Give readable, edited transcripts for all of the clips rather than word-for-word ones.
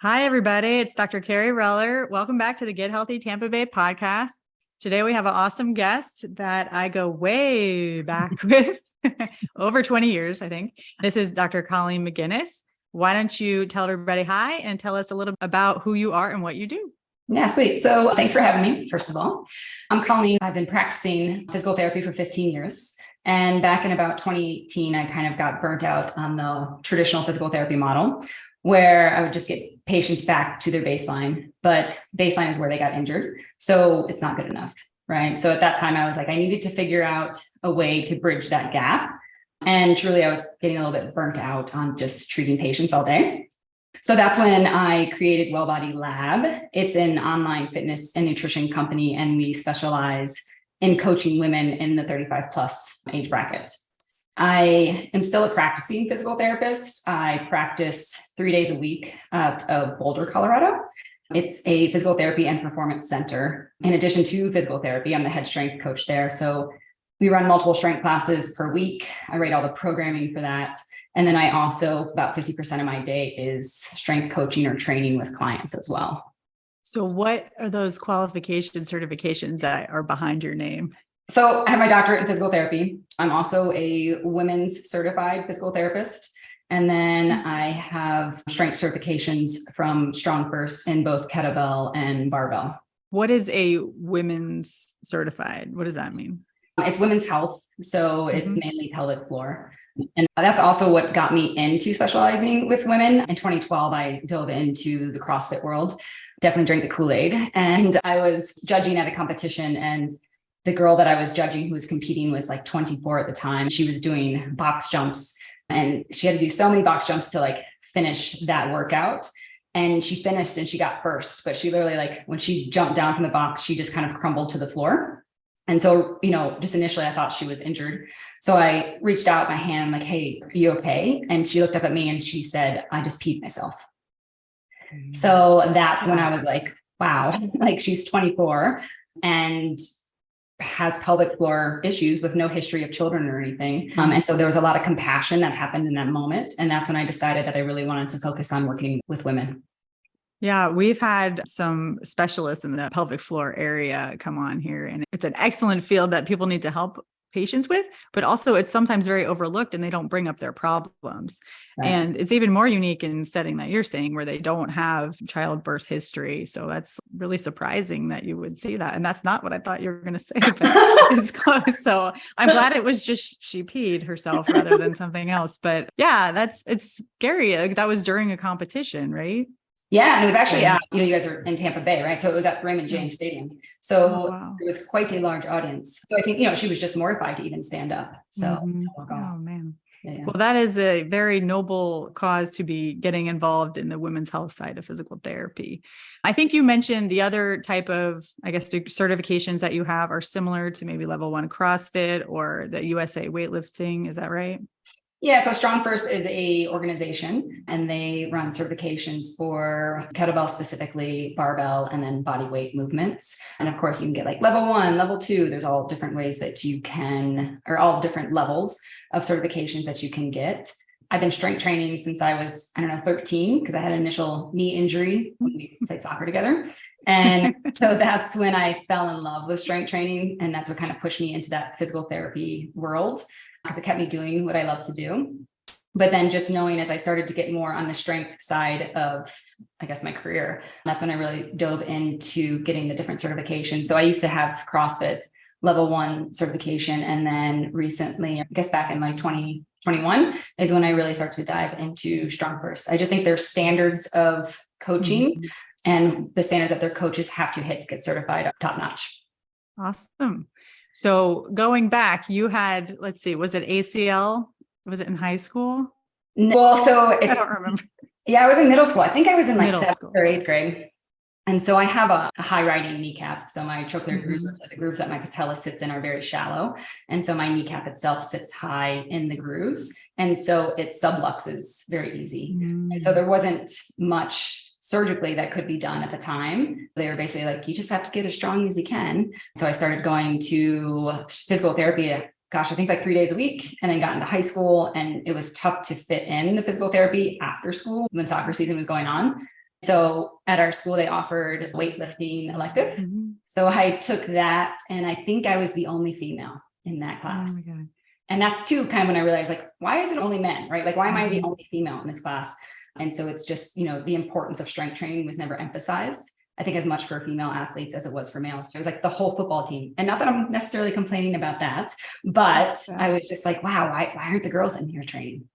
Hi, everybody. It's Dr. Carrie Reller. Welcome back to the Get Healthy Tampa Bay podcast. Today, we have an awesome guest that I go way back with over 20 years, I think. This is Dr. Colleen McGinnis. Why don't you tell everybody hi and tell us a little about who you are and what you do? Yeah, sweet. So thanks for having me, first of all. I'm Colleen. I've been practicing physical therapy for 15 years. And back in about 2018, I kind of got burnt out on the traditional physical therapy model, where I would just get patients back to their baseline, but baseline is where they got injured. So it's not good enough, right? So at that time, I was like, I needed to figure out a way to bridge that gap. And truly, I was getting a little bit burnt out on just treating patients all day. So that's when I created Wellbody Lab. It's an online fitness and nutrition company, and we specialize in coaching women in the 35 plus age bracket. I am still a practicing physical therapist. I practice 3 days a week out of Boulder, Colorado. It's a physical therapy and performance center. In addition to physical therapy, I'm the head strength coach there. So we run multiple strength classes per week. I write all the programming for that. And then I also, about 50% of my day is strength coaching or training with clients as well. So what are those qualifications, certifications that are behind your name? So I have my doctorate in physical therapy. I'm also a women's certified physical therapist. And then I have strength certifications from StrongFirst in both Kettlebell and Barbell. What is a women's certified? What does that mean? It's women's health. So it's mainly pelvic floor. And that's also what got me into specializing with women. In 2012, I dove into the CrossFit world, definitely drank the Kool-Aid. And I was judging at a competition, and the girl that I was judging who was competing was like 24 at the time. She was doing box jumps, and she had to do so many box jumps to finish that workout. And she finished and she got first, but she literally when she jumped down from the box, she just kind of crumbled to the floor. And so, just initially I thought she was injured. So I reached out my hand, I'm like, hey, are you okay? And she looked up at me and she said, I just peed myself. So that's when I was like, wow, she's 24 and has pelvic floor issues with no history of children or anything. And so there was a lot of compassion that happened in that moment. And that's when I decided that I really wanted to focus on working with women. Yeah, we've had some specialists in the pelvic floor area come on here, and it's an excellent field that people need to help patients with, but also it's sometimes very overlooked and they don't bring up their problems. Right. And it's even more unique in setting that you're saying where they don't have childbirth history. So that's really surprising that you would see that. And that's not what I thought you were going to say, but it's close. So I'm glad it was just she peed herself rather than something else. But yeah, it's scary. That was during a competition, right? Yeah. And it was actually, you guys are in Tampa Bay, right? So it was at Raymond James Stadium. So It was quite a large audience. So I think, she was just mortified to even stand up. So, Oh man. Yeah. Well, that is a very noble cause to be getting involved in the women's health side of physical therapy. I think you mentioned the other type of, certifications that you have are similar to maybe level 1 CrossFit or the USA weightlifting. Is that right? Yeah, so StrongFirst is a organization, and they run certifications for kettlebell specifically, barbell, and then body weight movements. And of course, you can get level 1, level 2. There's all different ways that you can, or all different levels of certifications that you can get. I've been strength training since I was, 13, because I had an initial knee injury when we played soccer together. And so that's when I fell in love with strength training. And that's what kind of pushed me into that physical therapy world, because it kept me doing what I love to do. But then just knowing as I started to get more on the strength side of, my career, that's when I really dove into getting the different certifications. So I used to have CrossFit level 1 certification. And then recently, back in 2021 is when I really started to dive into StrongFirst. I just think there's standards of coaching and the standards that their coaches have to hit to get certified top notch. Awesome. So going back, you had, was it ACL? Was it in high school? Well, I don't remember. Yeah, I was in middle school. I think I was in 7th or 8th grade. And so I have a high riding kneecap. So my trochlear grooves, the grooves that my patella sits in, are very shallow. And so my kneecap itself sits high in the grooves. And so it subluxes very easy. And so there wasn't much surgically that could be done at the time. They were basically you just have to get as strong as you can. So I started going to physical therapy, I think 3 days a week, and then got into high school, and it was tough to fit in the physical therapy after school when soccer season was going on. So at our school, they offered weightlifting elective. So I took that, and I think I was the only female in that class. Oh my God. And that's too kind of when I realized, like, why is it only men, right? Like, why am I the only female in this class? And so it's just, the importance of strength training was never emphasized, I think, as much for female athletes as it was for males. So it was like the whole football team. And not that I'm necessarily complaining about that, but I was just like, wow, why aren't the girls in here training?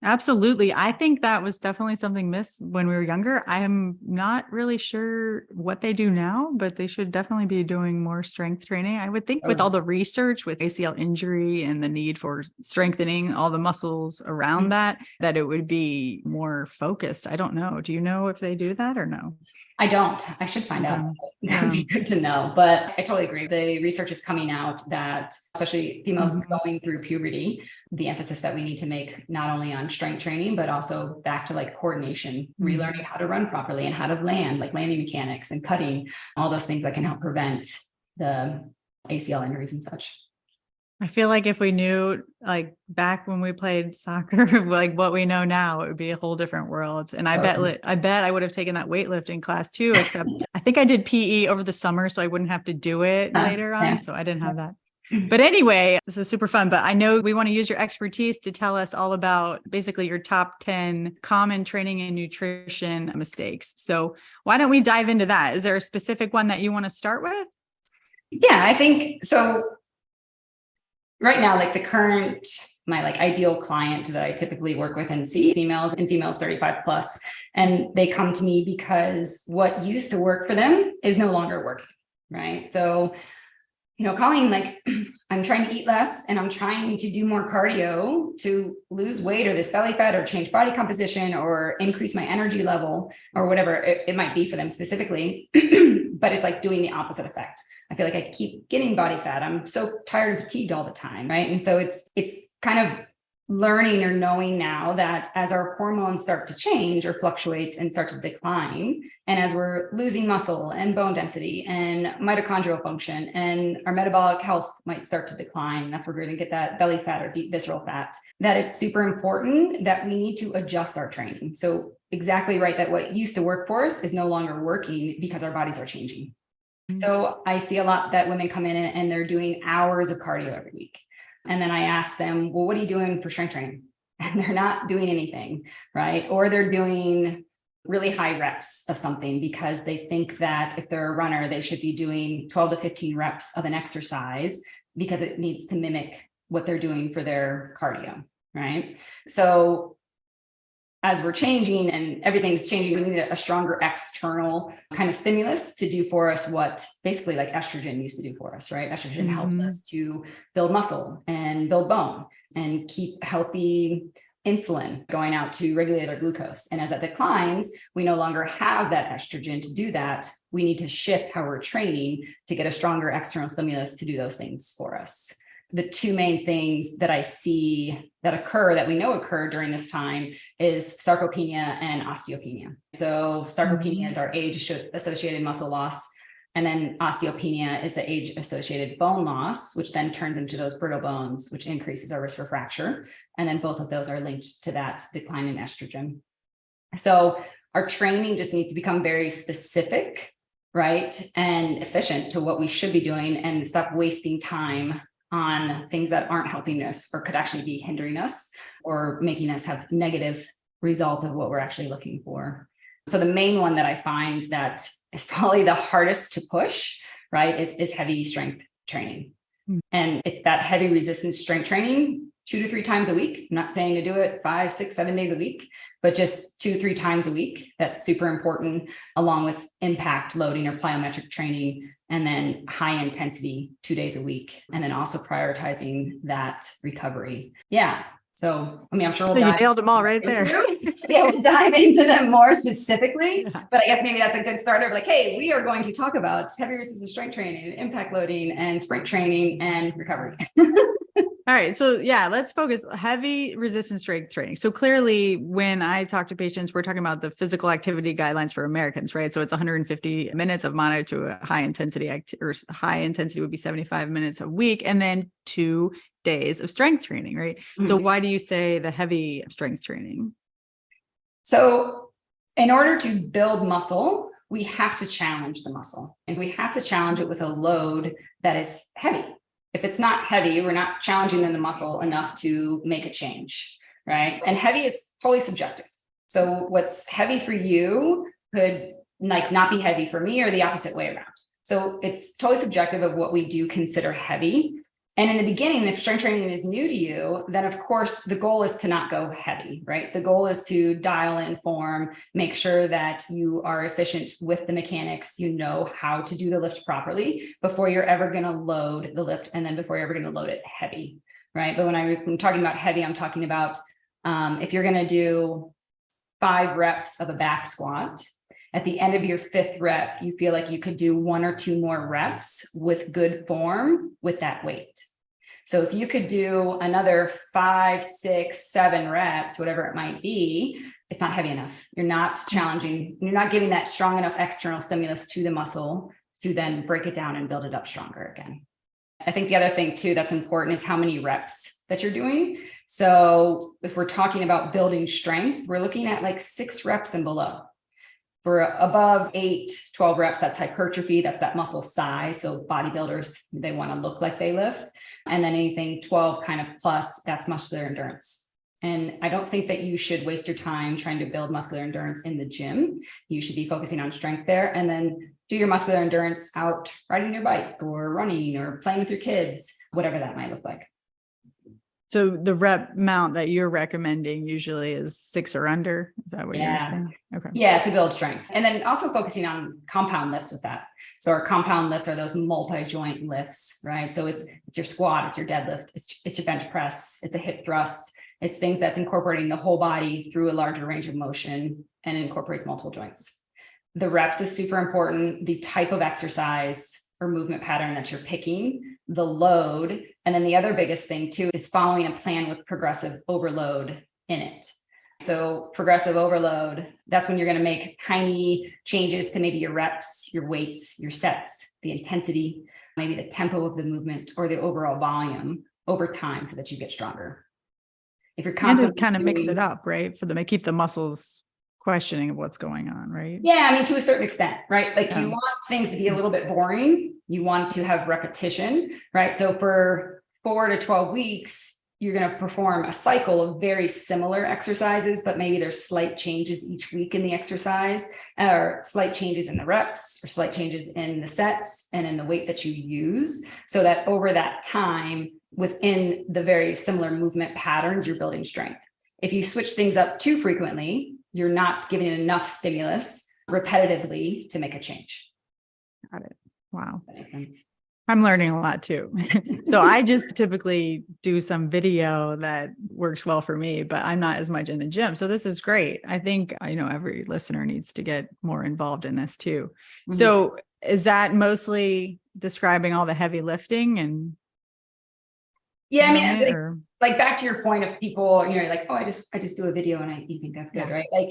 Absolutely. I think that was definitely something missed when we were younger. I am not really sure what they do now, but they should definitely be doing more strength training. I would think with all the research with ACL injury and the need for strengthening all the muscles around that it would be more focused. I don't know. Do you know if they do that or no? I don't. I should find out. That'd be good to know. But I totally agree. The research is coming out that, especially females going through puberty, the emphasis that we need to make not only on strength training, but also back to like coordination, relearning how to run properly and how to land, like landing mechanics and cutting, all those things that can help prevent the ACL injuries and such. I feel like if we knew, like back when we played soccer, like what we know now, it would be a whole different world. And I bet I would have taken that weightlifting class too, except I think I did PE over the summer, so I wouldn't have to do it later on. Yeah. So I didn't have that. But anyway, this is super fun, but I know we want to use your expertise to tell us all about basically your top 10 common training and nutrition mistakes. So why don't we dive into that? Is there a specific one that you want to start with? Yeah, I think so. Right now, like my like ideal client that I typically work with and see females 35 plus, and they come to me because what used to work for them is no longer working, right? So, Colleen, like I'm trying to eat less and I'm trying to do more cardio to lose weight or this belly fat or change body composition or increase my energy level or whatever it might be for them specifically. But it's like doing the opposite effect. I feel like I keep getting body fat. I'm so tired and fatigued all the time, right? And so it's kind of learning or knowing now that as our hormones start to change or fluctuate and start to decline, and as we're losing muscle and bone density and mitochondrial function and our metabolic health might start to decline, that's where we're going to get that belly fat or deep visceral fat, that it's super important that we need to adjust our training. So exactly right, that what used to work for us is no longer working because our bodies are changing. So I see a lot that women come in and they're doing hours of cardio every week. And then I ask them, well, what are you doing for strength training? And they're not doing anything, right? Or they're doing really high reps of something because they think that if they're a runner, they should be doing 12 to 15 reps of an exercise because it needs to mimic what they're doing for their cardio, right? So as we're changing and everything's changing, we need a stronger external kind of stimulus to do for us what basically like estrogen used to do for us, right? Estrogen helps us to build muscle and build bone and keep healthy insulin going out to regulate our glucose. And as that declines, we no longer have that estrogen to do that. We need to shift how we're training to get a stronger external stimulus to do those things for us. The two main things that I see that we know occur during this time is sarcopenia and osteopenia. So sarcopenia is our age-associated muscle loss. And then osteopenia is the age-associated bone loss, which then turns into those brittle bones, which increases our risk for fracture. And then both of those are linked to that decline in estrogen. So our training just needs to become very specific, right? And efficient to what we should be doing and stop wasting time on things that aren't helping us or could actually be hindering us or making us have negative results of what we're actually looking for. So the main one that I find that is probably the hardest to push, right, is heavy strength training. And it's that heavy resistance strength training 2 to 3 times a week. I'm not saying to do it 5, 6, 7 days a week, but just 2 to 3 times a week. That's super important, along with impact loading or plyometric training, and then high intensity 2 days a week. And then also prioritizing that recovery. Yeah. So, I mean, I'm sure you nailed them all right there. We'll dive into them more specifically, but I guess maybe that's a good start of like, hey, we are going to talk about heavy resistance strength training, impact loading, and sprint training and recovery. All right. So yeah, let's focus heavy resistance strength training. So clearly when I talk to patients, we're talking about the physical activity guidelines for Americans, right? So it's 150 minutes of moderate to a high intensity or high intensity would be 75 minutes a week. And then 2 days of strength training, right? So why do you say the heavy strength training? So In order to build muscle, we have to challenge the muscle, and we have to challenge it with a load that is heavy. If it's not heavy, we're not challenging the muscle enough to make a change, right? And heavy is totally subjective. So what's heavy for you could like not be heavy for me, or the opposite way around. So it's totally subjective of what we do consider heavy. And in the beginning, if strength training is new to you, then of course the goal is to not go heavy, right? The goal is to dial in form, make sure that you are efficient with the mechanics, you know how to do the lift properly before you're ever going to load the lift, and then before you're ever going to load it heavy, right? But when I'm talking about heavy, I'm talking about if you're going to do 5 reps of a back squat, at the end of your 5th rep, you feel like you could do 1 or 2 more reps with good form with that weight. So if you could do another 5, 6, 7 reps, whatever it might be, it's not heavy enough. You're not challenging, you're not giving that strong enough external stimulus to the muscle to then break it down and build it up stronger again. I think the other thing too that's important is how many reps that you're doing. So if we're talking about building strength, we're looking at like 6 reps and below. For above 8, 12 reps, that's hypertrophy. That's that muscle size. So bodybuilders, they want to look like they lift. And then anything 12 kind of plus, that's muscular endurance. And I don't think that you should waste your time trying to build muscular endurance in the gym. You should be focusing on strength there, and then do your muscular endurance out riding your bike or running or playing with your kids, whatever that might look like. So the rep mount that you're recommending usually is 6 or under. Is that what you're saying? Okay. Yeah, to build strength. And then also focusing on compound lifts with that. So our compound lifts are those multi-joint lifts, right? So it's your squat, it's your deadlift, it's your bench press, it's a hip thrust. It's things that's incorporating the whole body through a larger range of motion and incorporates multiple joints. The reps is super important. The type of exercise or movement pattern that you're picking, the load. And then the other biggest thing too is following a plan with progressive overload in it. So progressive overload, that's when you're going to make tiny changes to maybe your reps, your weights, your sets, the intensity, maybe the tempo of the movement or the overall volume over time so that you get stronger. If you're constantly kind of mix it up, right? For them to keep the muscles questioning of what's going on, right? Yeah, I mean, to a certain extent, right? Like you want things to be a little bit boring. You want to have repetition, right? So for 4 to 12 weeks, you're going to perform a cycle of very similar exercises, but maybe there's slight changes each week in the exercise, or slight changes in the reps, or slight changes in the sets and in the weight that you use, so that over that time, within the very similar movement patterns, you're building strength. If you switch things up too frequently, you're not giving enough stimulus repetitively to make a change. Got it. Wow. That makes sense. I'm learning a lot too. So I just typically do some video that works well for me, but I'm not as much in the gym. So this is great. I think, every listener needs to get more involved in this too. Mm-hmm. So is that mostly describing all the heavy lifting and? Yeah, I mean, like back to your point of people, like, oh, I just do a video and you think that's good, right? Like,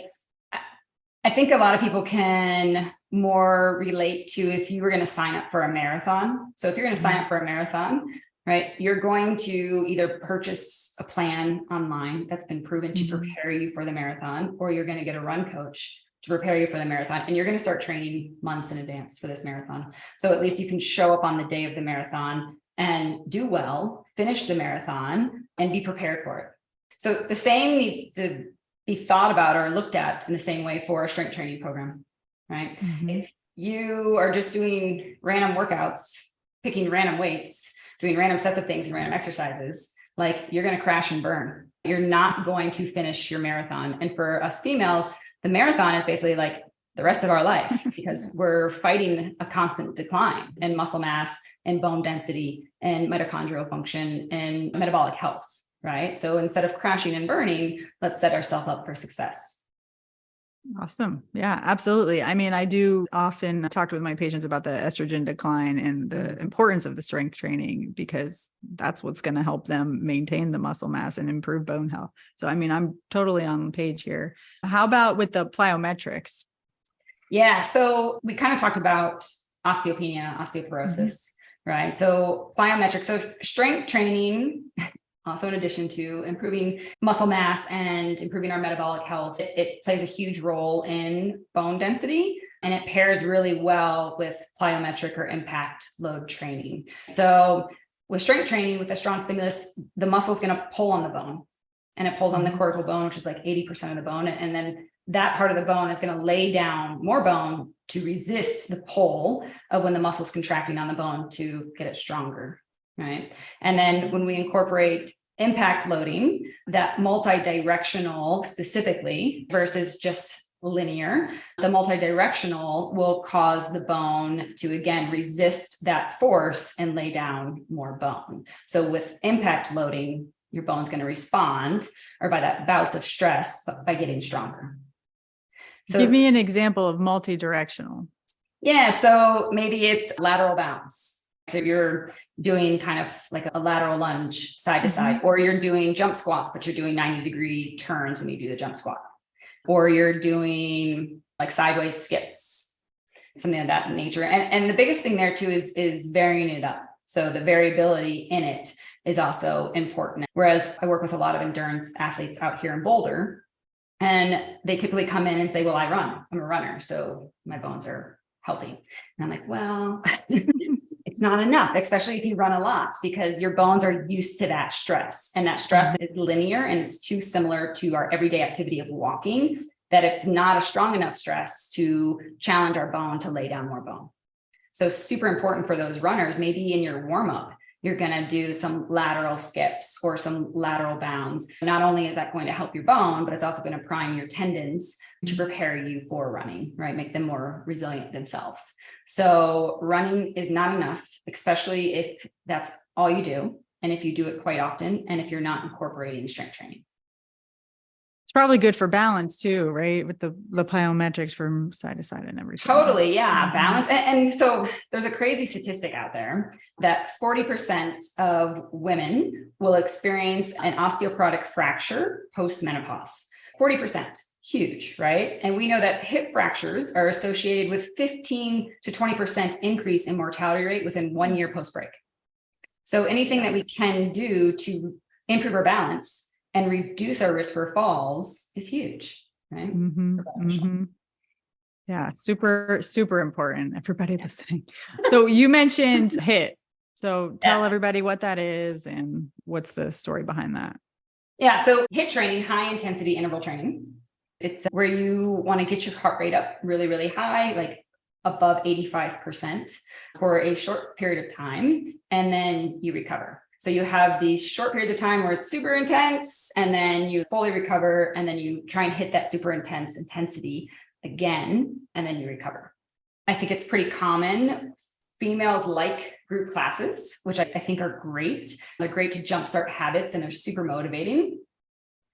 I think a lot of people can more relate to if you were going to sign up for a marathon. So if you're going to sign up for a marathon, right, you're going to either purchase a plan online that's been proven to prepare you for the marathon, or you're going to get a run coach to prepare you for the marathon. And you're going to start training months in advance for this marathon. So at least you can show up on the day of the marathon and do well, finish the marathon, and be prepared for it. So the same needs to be thought about or looked at in the same way for a strength training program, right? Mm-hmm. If you are just doing random workouts, picking random weights, doing random sets of things and random exercises, like you're going to crash and burn. You're not going to finish your marathon. And for us females, the marathon is basically like the rest of our life, because we're fighting a constant decline in muscle mass and bone density and mitochondrial function and metabolic health, right? So instead of crashing and burning, let's set ourselves up for success. Awesome. Yeah, absolutely. I mean, I do often talk with my patients about the estrogen decline and the importance of the strength training, because that's what's going to help them maintain the muscle mass and improve bone health. So, I mean, I'm totally on the page here. How about with the plyometrics? Yeah. So we kind of talked about osteopenia, osteoporosis, right? So plyometrics, so strength training Also, in addition to improving muscle mass and improving our metabolic health, it plays a huge role in bone density, and it pairs really well with plyometric or impact load training. So with strength training, with a strong stimulus, the muscle is going to pull on the bone, and it pulls on the cortical bone, which is like 80% of the bone. And then that part of the bone is going to lay down more bone to resist the pull of when the muscle's contracting on the bone to get it stronger. Right. And then when we incorporate impact loading, that multi-directional specifically versus just linear, the multi-directional will cause the bone to, again, resist that force and lay down more bone. So with impact loading, your bone's going to respond, or by that bouts of stress, but by getting stronger. So give me an example of multi-directional. Yeah. So maybe it's lateral bounce. So you're doing kind of like a lateral lunge side to side, or you're doing jump squats, but you're doing 90-degree turns when you do the jump squat, or you're doing like sideways skips, something of that nature. And the biggest thing there too is varying it up. So the variability in it is also important. Whereas I work with a lot of endurance athletes out here in Boulder, and they typically come in and say, well, I'm a runner, so my bones are healthy. And I'm like, well, it's not enough, especially if you run a lot, because your bones are used to that stress, and that stress is linear, and it's too similar to our everyday activity of walking, that it's not a strong enough stress to challenge our bone to lay down more bone. So super important for those runners. Maybe in your warm up, you're going to do some lateral skips or some lateral bounds. Not only is that going to help your bone, but it's also going to prime your tendons to prepare you for running, right? Make them more resilient themselves. So running is not enough, especially if that's all you do, and if you do it quite often, and if you're not incorporating strength training. It's probably good for balance too, right? With the plyometrics from side to side and everything. Totally. Yeah. Balance. And so there's a crazy statistic out there that 40% of women will experience an osteoporotic fracture post-menopause. 40%. Huge, right? And we know that hip fractures are associated with 15 to 20% increase in mortality rate within 1 year post-break. So anything that we can do to improve our balance and reduce our risk for falls is huge, right? Yeah, super, super important. Everybody listening. So you mentioned HIIT. So tell everybody what that is and what's the story behind that. Yeah, so HIIT training, high intensity interval training. It's where you want to get your heart rate up really, really high, like above 85% for a short period of time, and then you recover. So you have these short periods of time where it's super intense, and then you fully recover, and then you try and hit that super intense intensity again, and then you recover. I think it's pretty common. Females like group classes, which I think are great. They're great to jumpstart habits, and they're super motivating.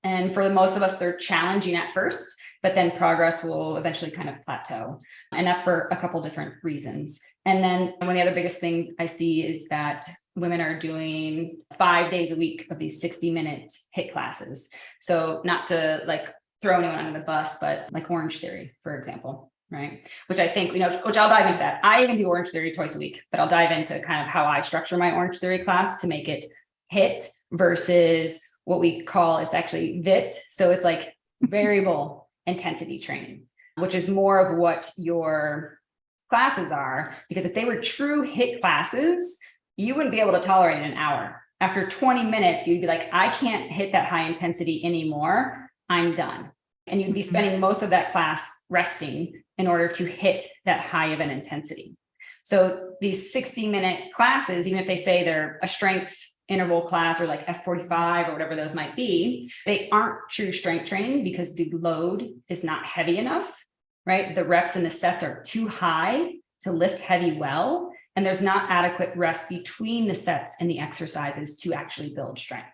And for most of us, they're challenging at first, but then progress will eventually kind of plateau. And that's for a couple different reasons. And then one of the other biggest things I see is that women are doing 5 days a week of these 60-minute HIIT classes. So not to like throw anyone under the bus, but like Orange Theory, for example, right? Which I think, which I'll dive into that. I even do Orange Theory twice a week, but I'll dive into kind of how I structure my Orange Theory class to make it HIIT versus what we call, it's actually VIT. So it's like variable intensity training, which is more of what your classes are. Because if they were true HIIT classes, you wouldn't be able to tolerate an hour. After 20 minutes, you'd be like, I can't hit that high intensity anymore. I'm done. And you'd be spending most of that class resting in order to hit that high of an intensity. So these 60-minute classes, even if they say they're a strength interval class or like F45 or whatever those might be, they aren't true strength training because the load is not heavy enough, right? The reps and the sets are too high to lift heavy well, and there's not adequate rest between the sets and the exercises to actually build strength.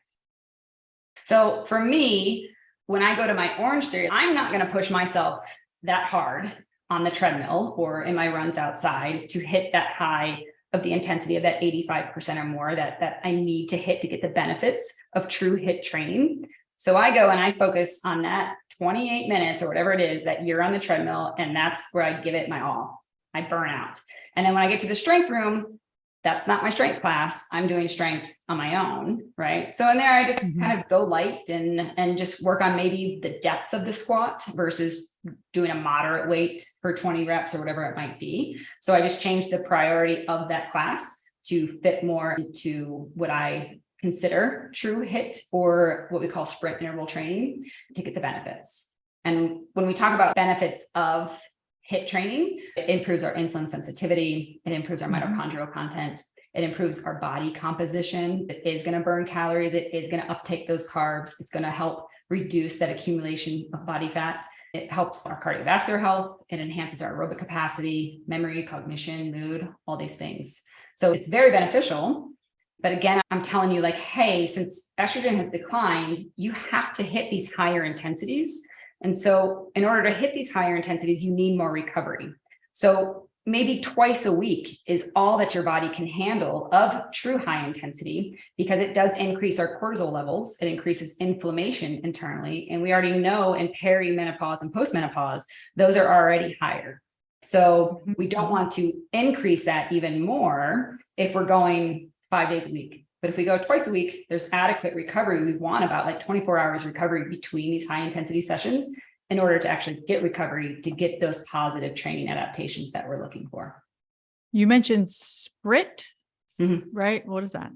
So for me, when I go to my Orange Theory, I'm not going to push myself that hard on the treadmill or in my runs outside to hit that high of the intensity of that 85% or more that I need to hit to get the benefits of true HIIT training. So I go and I focus on that 28 minutes or whatever it is that you're on the treadmill, and that's where I give it my all. I burn out. And then when I get to the strength room, that's not my strength class. I'm doing strength on my own, right? So in there, I just kind of go light and just work on maybe the depth of the squat versus doing a moderate weight for 20 reps or whatever it might be. So I just changed the priority of that class to fit more into what I consider true HIIT, or what we call sprint interval training, to get the benefits. And when we talk about benefits of HIIT training, it improves our insulin sensitivity, it improves our mitochondrial content, it improves our body composition. It is going to burn calories, it is going to uptake those carbs, it's going to help reduce that accumulation of body fat. It helps our cardiovascular health, it enhances our aerobic capacity, memory, cognition, mood, all these things. So it's very beneficial. But again, I'm telling you, like, hey, since estrogen has declined, you have to hit these higher intensities. And so in order to hit these higher intensities, you need more recovery. So maybe twice a week is all that your body can handle of true high intensity, because it does increase our cortisol levels. It increases inflammation internally. And we already know in perimenopause and postmenopause, those are already higher. So we don't want to increase that even more if we're going 5 days a week. But if we go twice a week, there's adequate recovery. We want about like 24 hours recovery between these high intensity sessions in order to actually get recovery, to get those positive training adaptations that we're looking for. You mentioned sprint, right? What is that?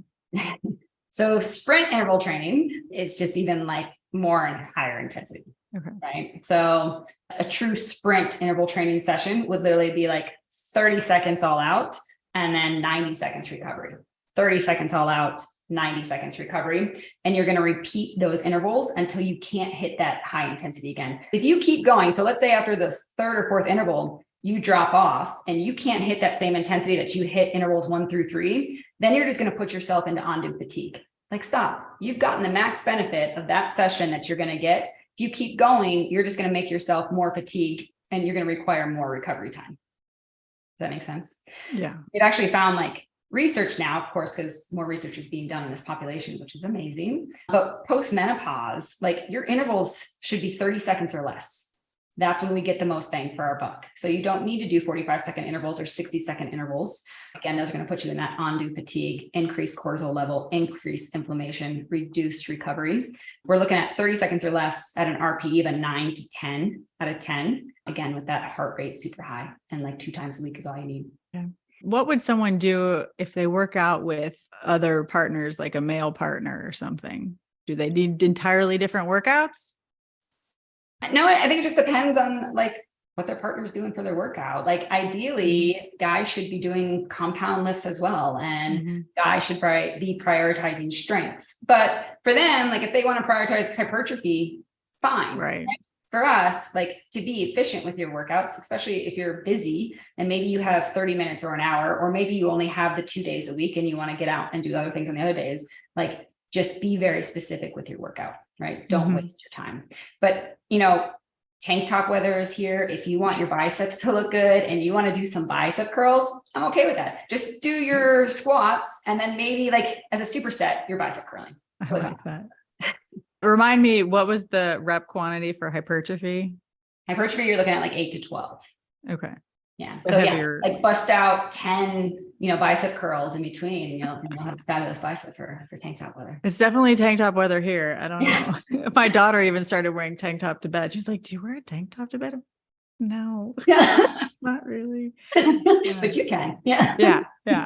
So sprint interval training is just even like more and higher intensity, right? So a true sprint interval training session would literally be like 30 seconds all out and then 90 seconds recovery. 30 seconds all out, 90 seconds recovery. And you're going to repeat those intervals until you can't hit that high intensity again. If you keep going, so let's say after the third or fourth interval, you drop off and you can't hit that same intensity that you hit intervals 1 through 3, then you're just going to put yourself into undue fatigue. Like, stop. You've gotten the max benefit of that session that you're going to get. If you keep going, you're just going to make yourself more fatigued and you're going to require more recovery time. Does that make sense? Yeah. It actually found like research now, of course, because more research is being done in this population, which is amazing. But post-menopause, like, your intervals should be 30 seconds or less. That's when we get the most bang for our buck. So you don't need to do 45-second intervals or 60-second intervals. Again, those are going to put you in that undue fatigue, increased cortisol level, increased inflammation, reduced recovery. We're looking at 30 seconds or less at an RPE of a 9 to 10 out of 10. Again, with that heart rate super high, and like 2 times a week is all you need. Yeah. What would someone do if they work out with other partners, like a male partner or something? Do they need entirely different workouts? No, I think it just depends on like what their partner's doing for their workout. Like, ideally, guys should be doing compound lifts as well. And guys should be prioritizing strength. But for them, like, if they want to prioritize hypertrophy, fine. Right. For us, like, to be efficient with your workouts, especially if you're busy and maybe you have 30 minutes or an hour, or maybe you only have the 2 days a week and you want to get out and do other things on the other days, like, just be very specific with your workout, right? Don't waste your time. But, you know, tank top weather is here. If you want your biceps to look good and you want to do some bicep curls, I'm okay with that. Just do your squats and then maybe, like, as a superset, your bicep curling. I like that. Remind me, what was the rep quantity for hypertrophy? Hypertrophy, you're looking at like 8 to 12. Okay. Yeah. So heavier. Yeah, like bust out 10, bicep curls in between, and you'll have a fabulous bicep for tank top weather. It's definitely tank top weather here. I don't know. My daughter even started wearing tank top to bed. She's like, "Do you wear a tank top to bed?" No, not really. But you can. Yeah. Yeah.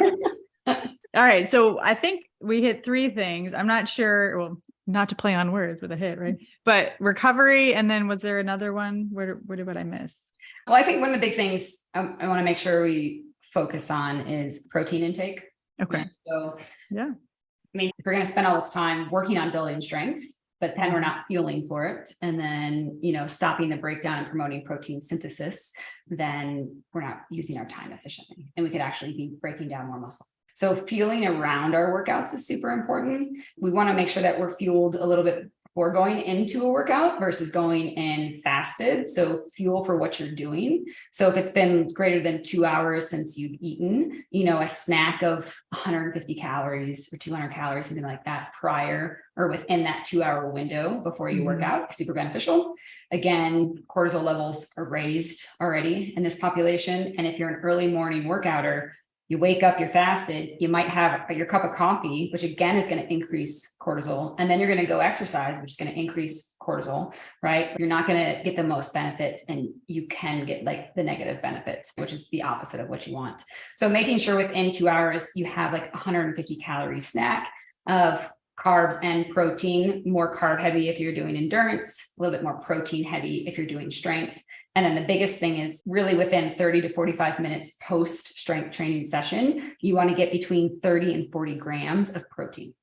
All right. So I think we hit 3 things. I'm not sure. Well, not to play on words with a hit, right? But recovery. And then was there another one? Where did I miss? Well, I think one of the big things I want to make sure we focus on is protein intake. Okay. So, yeah. I mean, if we're going to spend all this time working on building strength, but then we're not fueling for it, and then, stopping the breakdown and promoting protein synthesis, then we're not using our time efficiently, and we could actually be breaking down more muscle. So fueling around our workouts is super important. We want to make sure that we're fueled a little bit before going into a workout versus going in fasted. So fuel for what you're doing. So if it's been greater than 2 hours since you've eaten, a snack of 150 calories or 200 calories, something like that, prior or within that 2-hour window before you work out, super beneficial. Again, cortisol levels are raised already in this population. And if you're an early morning workouter, You wake up, you're fasted, you might have your cup of coffee, which again is going to increase cortisol. And then you're going to go exercise, which is going to increase cortisol, right? You're not going to get the most benefit, and you can get like the negative benefit, which is the opposite of what you want. So making sure within 2 hours, you have like 150 calorie snack of carbs and protein, more carb heavy if you're doing endurance, a little bit more protein heavy if you're doing strength. And then the biggest thing is really within 30 to 45 minutes post strength training session, you want to get between 30 and 40 grams of protein.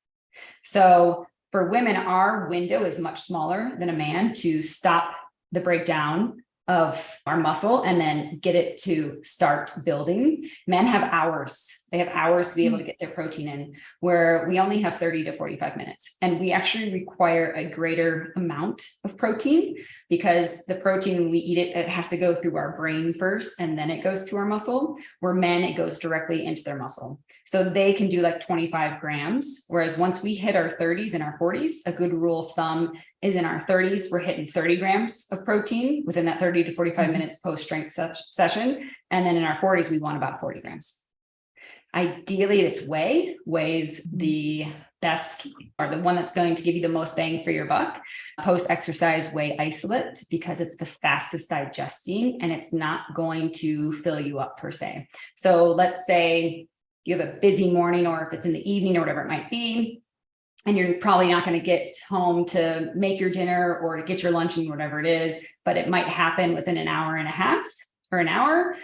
So for women, our window is much smaller than a man to stop the breakdown of our muscle and then get it to start building. Men have hours. They have hours to be able to get their protein in, where we only have 30 to 45 minutes. And we actually require a greater amount of protein, because the protein, when we eat it, it has to go through our brain first, and then it goes to our muscle. Where men, it goes directly into their muscle. So they can do like 25 grams. Whereas once we hit our 30s and our 40s, a good rule of thumb is in our 30s, we're hitting 30 grams of protein within that 30 to 45 minutes post-strength session. And then in our 40s, we want about 40 grams. Ideally, it's weighs the best, or the one that's going to give you the most bang for your buck. Post-exercise whey isolate, because it's the fastest digesting and it's not going to fill you up per se. So let's say you have a busy morning, or if it's in the evening or whatever it might be, and you're probably not going to get home to make your dinner or to get your lunch and whatever it is, but it might happen within an hour and a half or an hour.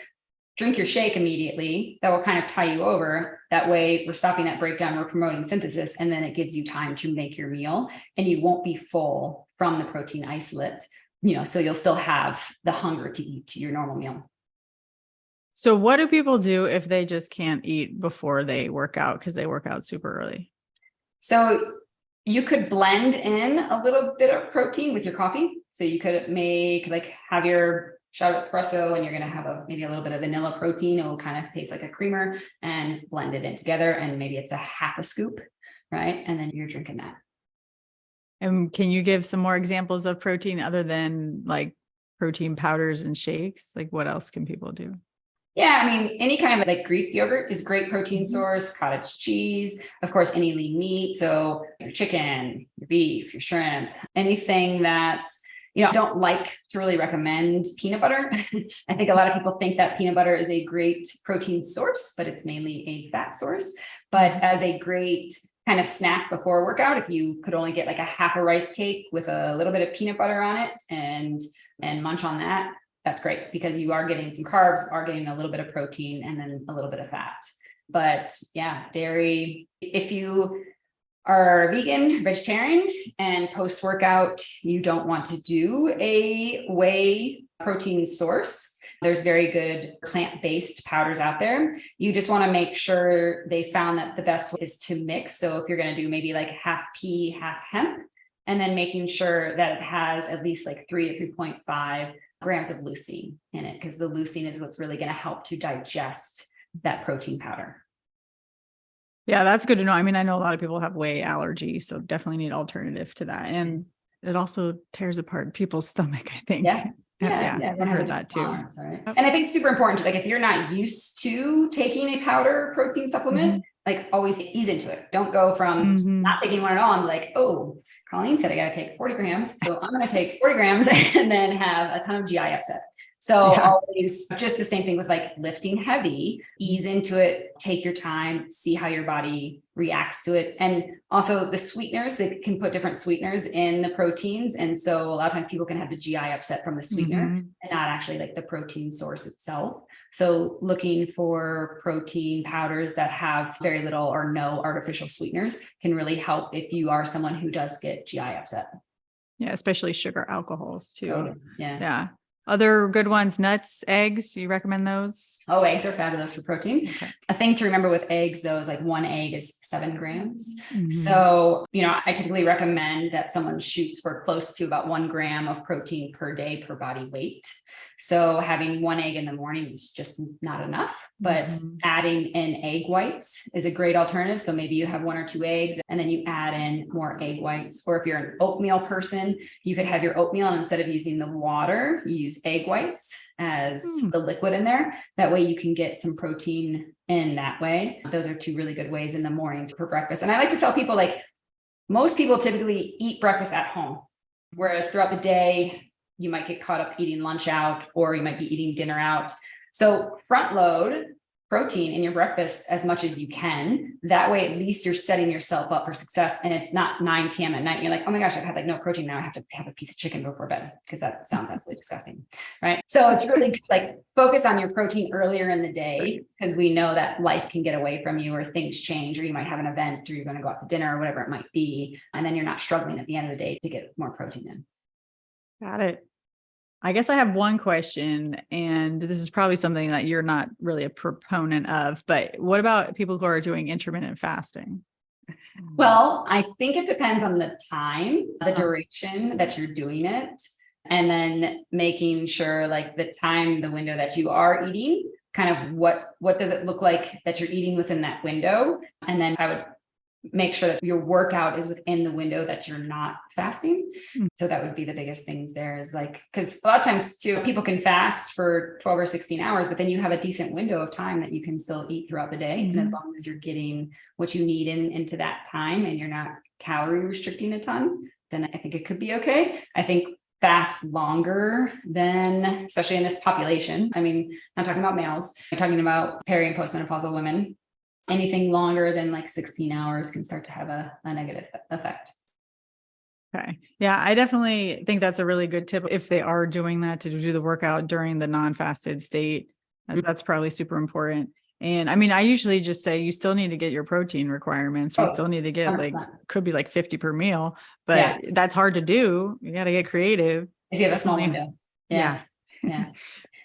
Drink your shake immediately. That will kind of tie you over. That way we're stopping that breakdown, we're promoting synthesis, and then it gives you time to make your meal, and you won't be full from the protein isolate, so you'll still have the hunger to eat your normal meal. So what do people do if they just can't eat before they work out because they work out super early? So you could blend in a little bit of protein with your coffee. So you could have your shot of espresso, and you're going to have maybe a little bit of vanilla protein. It will kind of taste like a creamer, and blend it in together. And maybe it's a half a scoop, right? And then you're drinking that. And can you give some more examples of protein other than like protein powders and shakes? Like what else can people do? Yeah, I mean, any kind of like Greek yogurt is a great protein source, cottage cheese, of course, any lean meat. So your chicken, your beef, your shrimp, anything that's, I don't like to really recommend peanut butter. I think a lot of people think that peanut butter is a great protein source, but it's mainly a fat source. But as a great kind of snack before a workout, if you could only get like a half a rice cake with a little bit of peanut butter on it and munch on that, that's great, because you are getting some carbs, are getting a little bit of protein, and then a little bit of fat. But yeah, dairy, if you are vegan, vegetarian, and post-workout, you don't want to do a whey protein source, there's very good plant-based powders out there. You just want to make sure they found that the best way is to mix. So if you're going to do maybe like half pea, half hemp, and then making sure that it has at least like 3 to 3.5 grams of leucine in it, because the leucine is what's really going to help to digest that protein powder. Yeah, that's good to know. I mean, I know a lot of people have whey allergy, so definitely need alternative to that. And it also tears apart people's stomach, I think. Yeah. I've heard that too. Right? And I think it's super important, like if you're not used to taking a powder protein supplement, like always ease into it. Don't go from not taking one at all and like, oh, Colleen said I got to take 40 grams. So I'm going to take 40 grams and then have a ton of GI upset. So always just the same thing with like lifting heavy, ease into it, take your time, see how your body reacts to it. And also the sweeteners, they can put different sweeteners in the proteins. And so a lot of times people can have the GI upset from the sweetener and not actually like the protein source itself. So looking for protein powders that have very little or no artificial sweeteners can really help if you are someone who does get GI upset. Yeah, especially sugar alcohols too. Totally. Yeah. Other good ones, nuts, eggs. You recommend those? Oh, eggs are fabulous for protein. Okay. A thing to remember with eggs, though, is like one egg is 7 grams. So, I typically recommend that someone shoots for close to about 1 gram of protein per day per body weight. So having one egg in the morning is just not enough, but adding in egg whites is a great alternative. So maybe you have 1 or 2 eggs and then you add in more egg whites. Or if you're an oatmeal person, you could have your oatmeal, and instead of using the water, you use egg whites as the liquid in there. That way you can get some protein in that way. Those are 2 really good ways in the mornings for breakfast. And I like to tell people, like, most people typically eat breakfast at home, whereas throughout the day, you might get caught up eating lunch out, or you might be eating dinner out. So front load protein in your breakfast as much as you can. That way, at least you're setting yourself up for success. And it's not 9 p.m. at night. And you're like, oh my gosh, I've had like no protein. Now I have to have a piece of chicken before bed, because that sounds absolutely disgusting. Right. So it's really like focus on your protein earlier in the day, because we know that life can get away from you, or things change, or you might have an event, or you're going to go out to dinner, or whatever it might be. And then you're not struggling at the end of the day to get more protein in. Got it. I guess I have one question, and this is probably something that you're not really a proponent of, but what about people who are doing intermittent fasting? Well, I think it depends on the time, the duration that you're doing it, and then making sure, like, the time, the window that you are eating, kind of what does it look like that you're eating within that window? And then I would make sure that your workout is within the window that you're not fasting. So that would be the biggest things there, is like, because a lot of times too, people can fast for 12 or 16 hours, but then you have a decent window of time that you can still eat throughout the day. And as long as you're getting what you need into that time, and you're not calorie restricting a ton, then I think it could be okay. I think fast longer than, especially in this population. I mean, I'm talking about males, I'm talking about peri and postmenopausal women. Anything longer than like 16 hours can start to have a negative effect. Okay. Yeah, I definitely think that's a really good tip. If they are doing that, to do the workout during the non-fasted state, that's probably super important. And I mean, I usually just say you still need to get your protein requirements. We still need to get 100%. Like, could be like 50 per meal, but that's hard to do. You got to get creative. If you have a small window. Yeah.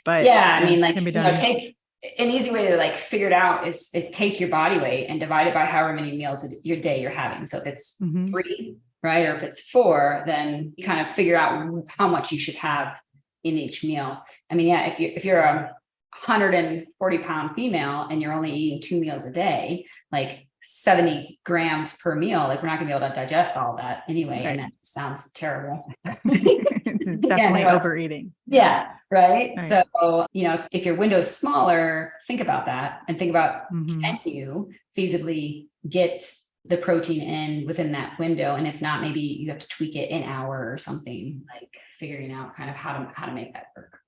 But yeah, I mean, like, take an easy way to like figure it out is take your body weight and divide it by however many meals your day you're having. So if it's 3, right, or if it's 4, then you kind of figure out how much you should have in each meal. I mean, yeah, if you're a 140-pound female and you're only eating 2 meals a day, like 70 grams per meal, like, we're not gonna be able to digest all of that anyway. Right. And that sounds terrible. Definitely overeating. Yeah. Right. So, if your window is smaller, think about that, and think about, can you feasibly get the protein in within that window? And if not, maybe you have to tweak it an hour or something, like figuring out kind of how to make that work.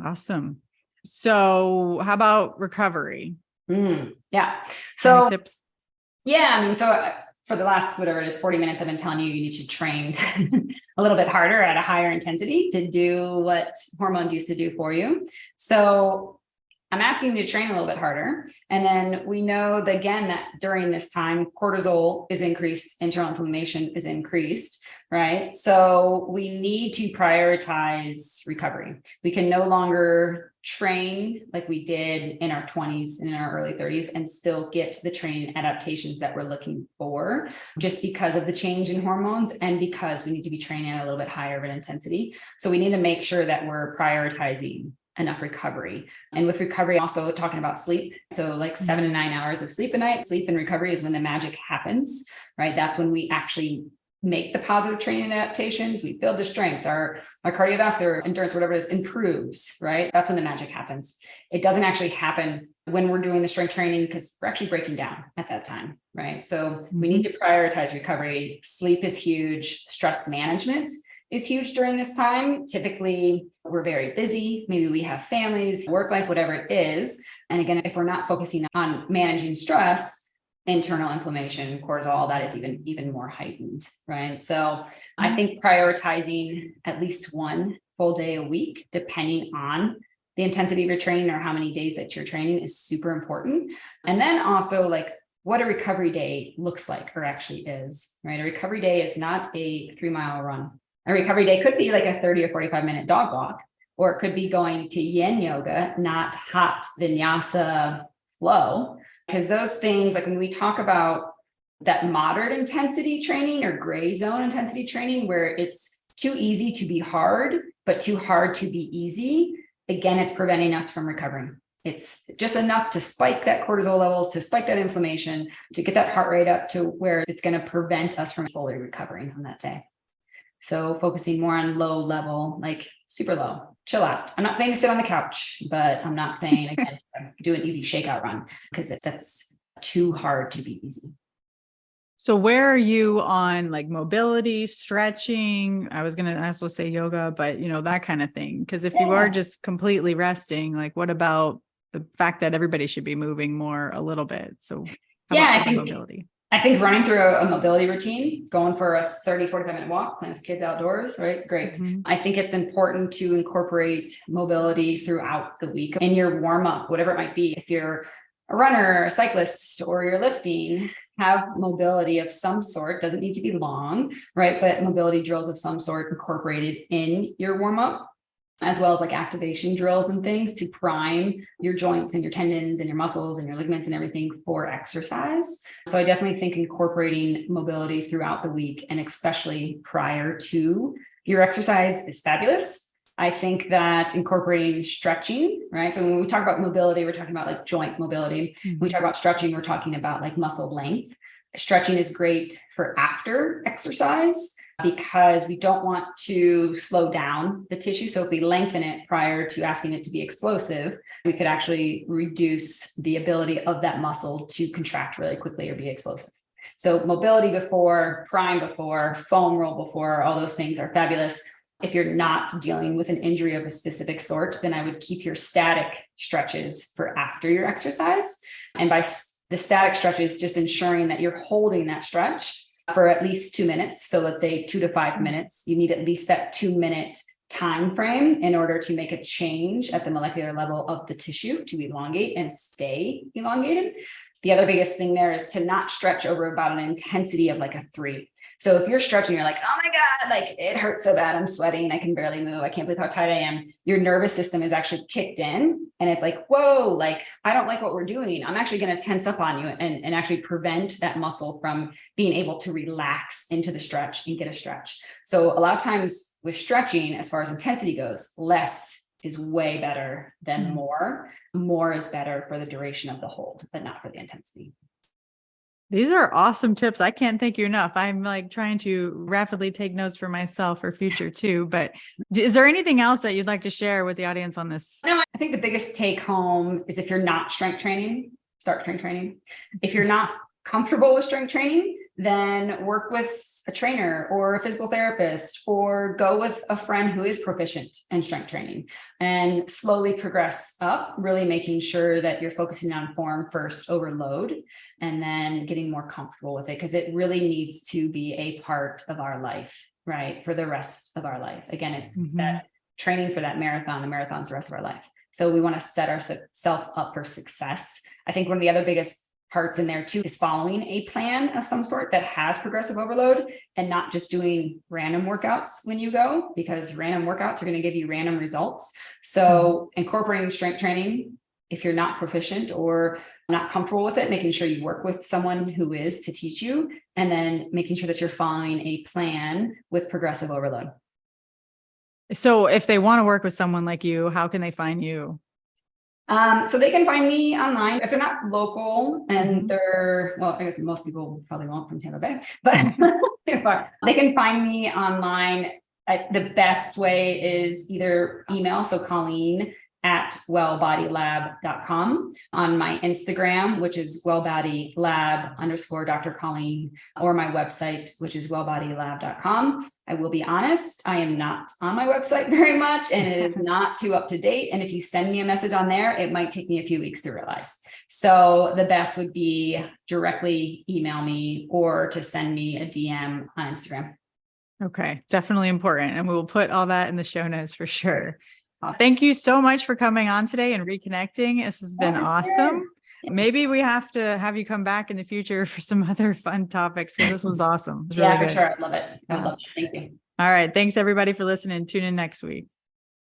Awesome. So how about recovery? Yeah. So tips? Yeah, I mean, so for the last, whatever it is, 40 minutes, I've been telling you need to train a little bit harder at a higher intensity to do what hormones used to do for you. So I'm asking you to train a little bit harder. And then we know that, again, that during this time, cortisol is increased, internal inflammation is increased, right? So we need to prioritize recovery. We can no longer train like we did in our 20s and in our early 30s and still get the training adaptations that we're looking for, just because of the change in hormones and because we need to be training at a little bit higher of an intensity. So we need to make sure that we're prioritizing enough recovery. And with recovery, also talking about sleep. So like 7 to 9 hours of sleep a night. Sleep and recovery is when the magic happens, right? That's when we actually make the positive training adaptations. We build the strength, our cardiovascular endurance, whatever it is, improves, right? That's when the magic happens. It doesn't actually happen when we're doing the strength training, because we're actually breaking down at that time, right? So we need to prioritize recovery. Sleep is huge. Stress management is huge during this time. Typically, we're very busy. Maybe we have families, work life, whatever it is. And again, if we're not focusing on managing stress, internal inflammation, cortisol, that is even more heightened, right? So I think prioritizing at least 1 full day a week, depending on the intensity of your training or how many days that you're training, is super important. And then also, like, what a recovery day looks like, or actually is, right? A recovery day is not a 3-mile run. A recovery day could be like a 30 or 45-minute dog walk, or it could be going to yin yoga, not hot vinyasa flow. Because those things, like when we talk about that moderate intensity training or gray zone intensity training, where it's too easy to be hard, but too hard to be easy, again, it's preventing us from recovering. It's just enough to spike that cortisol levels, to spike that inflammation, to get that heart rate up to where it's going to prevent us from fully recovering on that day. So focusing more on low level, like super low, chill out. I'm not saying to sit on the couch, but I'm not saying again, to do an easy shakeout run, because that's too hard to be easy. So where are you on like mobility, stretching? I was going to also say yoga, but that kind of thing. Because if you are just completely resting, like what about the fact that everybody should be moving more a little bit? So I think running through a mobility routine, going for a 30, 45-minute walk, playing with kids outdoors, right? Great. Mm-hmm. I think it's important to incorporate mobility throughout the week in your warm up, whatever it might be. If you're a runner, a cyclist, or you're lifting, have mobility of some sort. Doesn't need to be long, right? But mobility drills of some sort incorporated in your warm up, as well as like activation drills and things to prime your joints and your tendons and your muscles and your ligaments and everything for exercise. So I definitely think incorporating mobility throughout the week, and especially prior to your exercise, is fabulous. I think that incorporating stretching, right? So when we talk about mobility, we're talking about like joint mobility. Mm-hmm. When we talk about stretching, we're talking about like muscle length. Stretching is great for after exercise because we don't want to slow down the tissue. So if we lengthen it prior to asking it to be explosive, we could actually reduce the ability of that muscle to contract really quickly or be explosive. So mobility before, prime before, foam roll before, all those things are fabulous. If you're not dealing with an injury of a specific sort, then I would keep your static stretches for after your exercise. And by the static stretches, just ensuring that you're holding that stretch for at least 2 minutes. So let's say 2 to 5 minutes. You need at least that 2-minute time frame in order to make a change at the molecular level of the tissue to elongate and stay elongated. The other biggest thing there is to not stretch over about an intensity of like a 3. So if you're stretching, you're like, oh my God, like it hurts so bad. I'm sweating. I can barely move. I can't believe how tight I am. Your nervous system is actually kicked in and it's like, whoa, like, I don't like what we're doing. I'm actually going to tense up on you and actually prevent that muscle from being able to relax into the stretch and get a stretch. So a lot of times with stretching, as far as intensity goes, less is way better than more. More is better for the duration of the hold, but not for the intensity. These are awesome tips. I can't thank you enough. I'm like trying to rapidly take notes for myself for future too. But is there anything else that you'd like to share with the audience on this? No, I think the biggest take home is if you're not strength training, start strength training. If you're not comfortable with strength training, then work with a trainer or a physical therapist, or go with a friend who is proficient in strength training and slowly progress up, really making sure that you're focusing on form first over load and then getting more comfortable with it, because it really needs to be a part of our life, right? For the rest of our life. Again, it's that training for that marathon. The marathon's the rest of our life. So we want to set ourselves up for success. I think one of the other biggest parts in there too is following a plan of some sort that has progressive overload and not just doing random workouts when you go, because random workouts are going to give you random results. So incorporating strength training, if you're not proficient or not comfortable with it, making sure you work with someone who is to teach you, and then making sure that you're following a plan with progressive overload. So if they want to work with someone like you, how can they find you? So they can find me online if they're not local and they're, well, I guess most people probably won't from Tampa Bay, but they can find me online. The best way is either email. So Colleen at wellbodylab.com, on my Instagram, which is wellbodylab_Dr. Colleen, or my website, which is wellbodylab.com. I will be honest, I am not on my website very much and it is not too up to date. And if you send me a message on there, it might take me a few weeks to realize. So the best would be directly email me or to send me a DM on Instagram. Okay, definitely important. And we will put all that in the show notes for sure. Thank you so much for coming on today and reconnecting. This has been awesome. Maybe we have to have you come back in the future for some other fun topics, because this was awesome. It was really good. For sure. I love it. I love it. Thank you. All right. Thanks everybody for listening. Tune in next week.